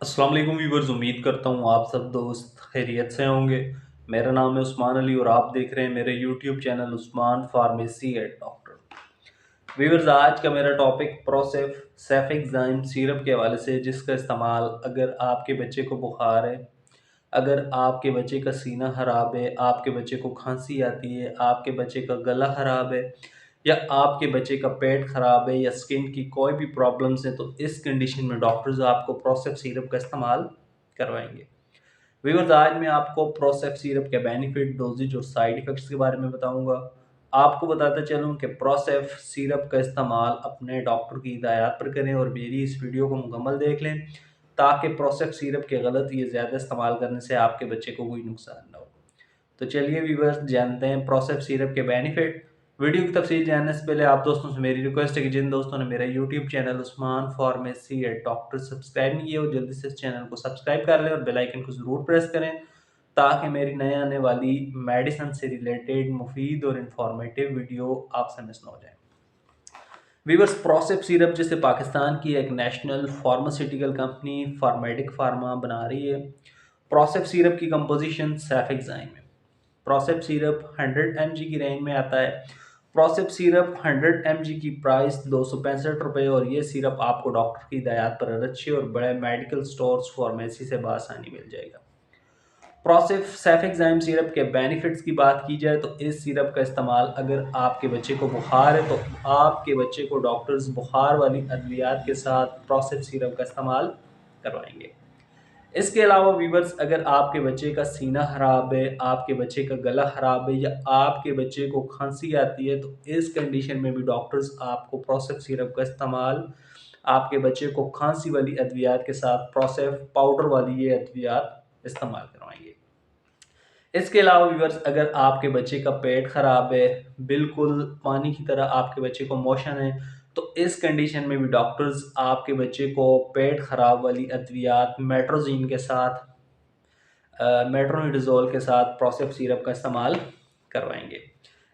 अस्सलाम वालेकुम व्यूवर्स, उम्मीद करता हूँ आप सब दोस्त खैरियत से होंगे। मेरा नाम है उस्मान अली और आप देख रहे हैं मेरे YouTube channel Usman pharmacy eight doctor. Viewers, आज का मेरा टॉपिक प्रोसेफ सेफेक्साइम सिरप के हवाले से, जिसका इस्तेमाल अगर आपके बच्चे को बुखार है, अगर आपके बच्चे का सीना खराब है, आपके बच्चे को खांसी आती है, आपके बच्चे का गला खराब है या आपके बच्चे का पेट खराब है या स्किन की कोई भी प्रॉब्लम्स है, तो इस कंडीशन में डॉक्टर्स आपको प्रोसेफ सिरप का इस्तेमाल करवाएंगे। व्यूअर्स, आज मैं आपको प्रोसेफ सिरप के बेनिफिट, डोजेज और साइड इफ़ेक्ट्स के बारे में बताऊंगा। आपको बताता चलूं कि प्रोसेफ सिरप का इस्तेमाल अपने डॉक्टर की हिदायत पर करें और मेरी इस वीडियो को मुकम्मल देख लें, ताकि प्रोसेफ सिरप के गलत या ज़्यादा इस्तेमाल करने से आपके बच्चे को कोई नुकसान ना हो। तो चलिए व्यूअर्स, जानते हैं प्रोसेफ सिरप के बेनिफिट। वीडियो की तफसील जानने से पहले आप दोस्तों से मेरी रिक्वेस्ट है कि जिन दोस्तों ने मेरा YouTube channel Usman pharmacy eight doctor subscribe नहीं किया, वो जल्दी से इस चैनल को सब्सक्राइब कर लें और बेल आइकन को ज़रूर प्रेस करें, ताकि मेरी नए आने वाली मेडिसिन से रिलेटेड मुफीद और इंफॉर्मेटिव वीडियो आपसे मिस ना हो जाए। वीवर्स, प्रोसेफ सिरप जिसे पाकिस्तान की एक नेशनल फार्मास्यूटिकल कंपनी फार्मेटिक फार्मा बना रही है। प्रोसेफ सिरप की कंपोजिशन सेफेक्साइम है। प्रोसेप सिरप 100 mg की रेंज में आता है। प्रोसेप सिरप 100 mg की प्राइस 265 रुपये और ये सिरप आपको डॉक्टर की हिदायत पर अच्छे और बड़े मेडिकल स्टोर्स फार्मेसी से बआसानी मिल जाएगा। प्रोसेफ सेफेक्साइम सिरप के बेनिफिट्स की बात की जाए तो इस सिरप का इस्तेमाल अगर आपके बच्चे को बुखार है, तो आपके बच्चे को डॉक्टर्स बुखार वाली अद्वियात के साथ प्रोसेफ सिरप का इस्तेमाल करवाएंगे। इसके अलावा वीवर्स, अगर आपके बच्चे का सीना खराब है, आपके बच्चे का गला खराब है या आपके बच्चे को खांसी आती है, तो इस कंडीशन में भी डॉक्टर्स आपको प्रोसेफ सिरप का इस्तेमाल आपके बच्चे को खांसी वाली अद्वियात के साथ प्रोसेफ पाउडर वाली ये अद्वियात इस्तेमाल करवाएंगे। इसके अलावा व्यूअर्स, अगर आपके बच्चे का पेट खराब है, बिल्कुल पानी की तरह आपके बच्चे को मोशन है, तो इस कंडीशन में भी डॉक्टर्स आपके बच्चे को पेट खराब वाली अद्वियात मेट्रोजीन के साथ, मेट्रोनिडाजोल के साथ प्रोसेफ सिरप का इस्तेमाल करवाएंगे।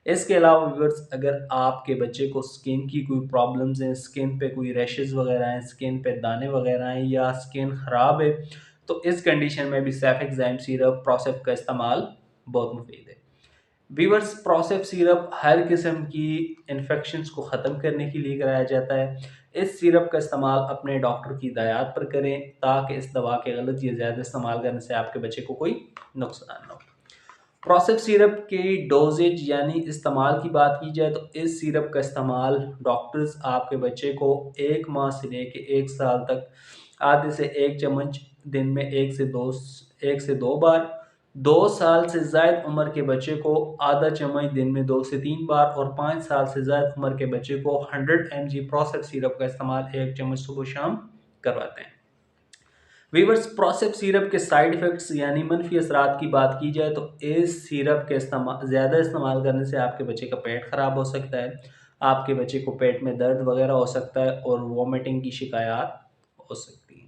इसके अलावा व्यूअर्स, अगर आपके बच्चे को स्किन की कोई प्रॉब्लम्स हैं, स्किन पे कोई रैशेस वगैरह हैं, स्किन पे दाने वगैरह हैं या स्किन ख़राब है, तो इस कंडीशन में भी सेफेक्साइम सिरप प्रोसेफ का इस्तेमाल बहुत मुफीद है। वीवर्स, प्रोसेफ सिरप हर किस्म की इन्फेक्शंस को ख़त्म करने के लिए कराया जाता है। इस सिरप का इस्तेमाल अपने डॉक्टर की हिदायत पर करें, ताकि इस दवा के गलत या ज़्यादा इस्तेमाल करने से आपके बच्चे को कोई नुकसान ना हो। प्रोसेफ सिरप की डोजेज यानी इस्तेमाल की बात की जाए, तो इस सिरप का इस्तेमाल डॉक्टर्स आपके बच्चे को 1 माह से लेके 1 साल तक आधे से 1 चम्मच दिन में 1 से 2 बार, 2 साल से ज़ायद उम्र के बच्चे को आधा चम्मच दिन में 2 से 3 बार और 5 साल से ज़ायद उम्र के बच्चे को 100 mg प्रोसेफ सिरप का इस्तेमाल 1 चम्मच सुबह शाम करवाते हैं। वीवर्स, प्रोसेप सिरप के साइड इफ़ेक्ट्स यानी मनफी असरात की बात की जाए, तो इस सिरप के ज़्यादा इस्तेमाल करने से आपके बच्चे का पेट ख़राब हो सकता है, आपके बच्चे को पेट में दर्द वगैरह हो सकता है और वोमिटिंग की शिकायत हो सकती है।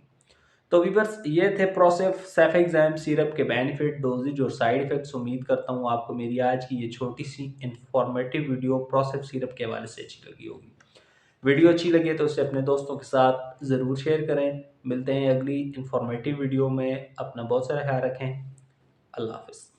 तो वीवर्स, ये थे प्रोसेफ सेफेक्साइम सिरप के बेनिफिट, डोजेज और साइड इफ़ेक्ट्स। उम्मीद करता हूँ आपको मेरी आज की ये छोटी सी इंफॉर्मेटिव वीडियो प्रोसेफ सिरप के हवाले से अच्छी लगी होगी। वीडियो अच्छी लगे तो उसे अपने दोस्तों के साथ ज़रूर शेयर करें। मिलते हैं अगली इंफॉर्मेटिव वीडियो में। अपना बहुत सारा ख्याल रखें। अल्लाह हाफ़िज़।